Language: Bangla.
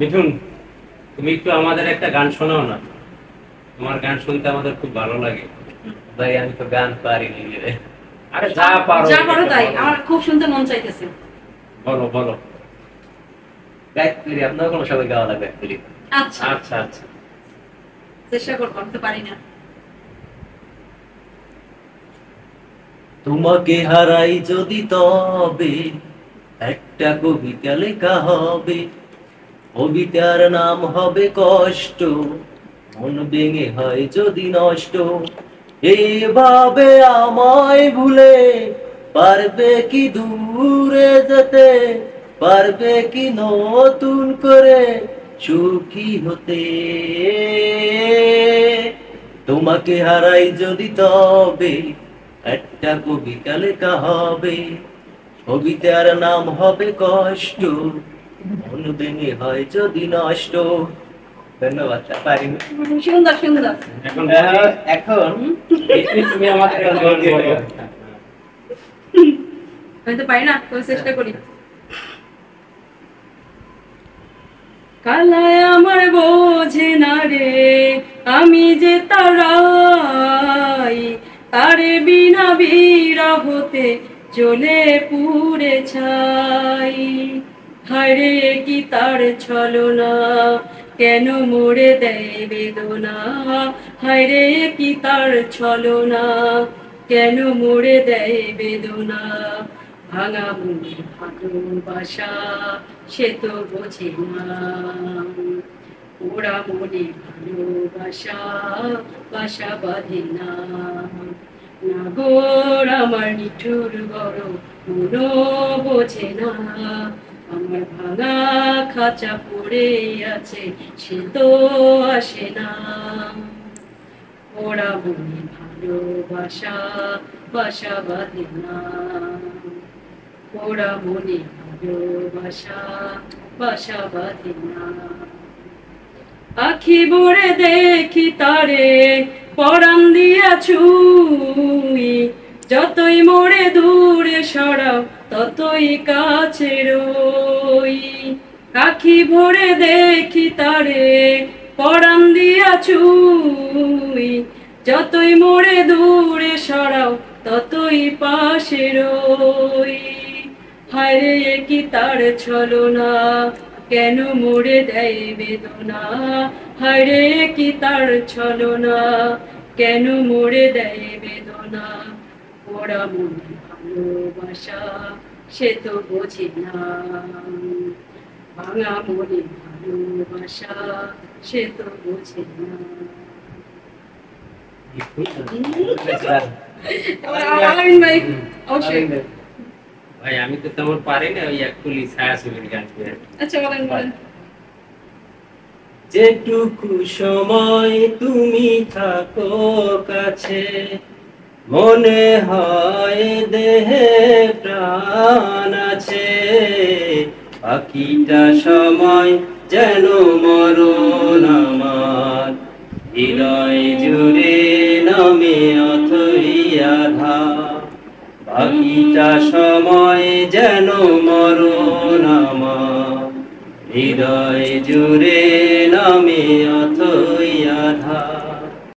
মিঠুন, তুমি একটু আমাদের একটা গান শোনাও না। তোমার গান শুনতে আমাদের খুব ভালো লাগে। ভাই আমি তো গান পারি নি রে। আরে যা পারো যা পারো একটু তাই, বলো। আমার খুব শুনতে মন চাইতেছে। বলো বলো। গায়ত্রী আপনার কোনো সবাই গাওয়া লাগবে গায়ত্রী। আচ্ছা আচ্ছা আচ্ছা। চেষ্টা করবো, আমি তো পারি না। তোমাকে হারাই যদি তবে একটা কবিতা লেখা হবে, কবিতার নাম হবে কষ্ট, মন ভেঙে হয় যদি নষ্ট। এইভাবে আমায় ভুলে পারবে কি দূরে যেতে, পারবে কি নতুন করে সুখী হতে। তোমাকে হারাই যদি তবে একটা কবিতা লেখা হবে, কবিতার নাম হবে কষ্ট, মন ভেঙে হয় যদি নষ্ট। ধন্যবাদ, পারিনি। সুন্দর সুন্দর। এখন বলি, এখন তুমি আমাদের একটা গান বলো। আমি তো পারি না, তবে চেষ্টা করি। কালায় আমার বোঝে না রে, আমি যে তারাই, তারে বিনা বিরহতে জ্বলে পুড়ে ছাই। হায়রে কি তার ছলনা, কেন মোরে দেয় বেদনা। হায়রে কি তার ছলনা, কেন মোরে দেয় বেদনা। ভাঙা মনের ভালোবাসা সে তো বোঝে না, ওরা মনে ভালোবাসা বাসা বাঁধে না। নাগর আমার নিঠুর বড় মনো বোঝে না, আমার ভাঙা খাঁচা পড়ে আছে সে তো আসে না। ওরা মনে ভালোবাসা বাসা বাঁধে না, ওরা মনে ভালোবাসা বাসা বাঁধে না। আখি ভরে দেখি তারে পরাণ দিয়া ছুঁই, যতই মোড়ে দূরে সরাও ততই কাছে রই। আখি ভরে দেখি তারে পরাণ দিয়া ছুঁই, যতই মোড়ে দূরে সরাও ততই পাশে রই। হায়রে কি তার ছলনা, কেন মোরে দেয় বেদনা। হায়রে কি তার ছলনা, কেন মোরে দেয় বেদনা। ওরা মনে ভালোবাসা সে তো বোঝে না, ভাঙা মনে ভালোবাসা সে তো বোঝে না। আলামিন ভাই, অবশ্যই। ভাই আমি তো তেমন পারি না, ওই একটু ছায়া ছবির গান করে। আচ্ছা বলেন বলেন। যেটুকু সময় তুমি থাকো কাছে, মনে হয় দেহে প্রাণ আছে। বাকিটা সময় যেন মরণ আমার, হৃদয় জুড়ে নামে অথই আধার। বাকিটা সময় যেন মরণ আমার, হৃদয় জুড়ে নামে অথই আধার।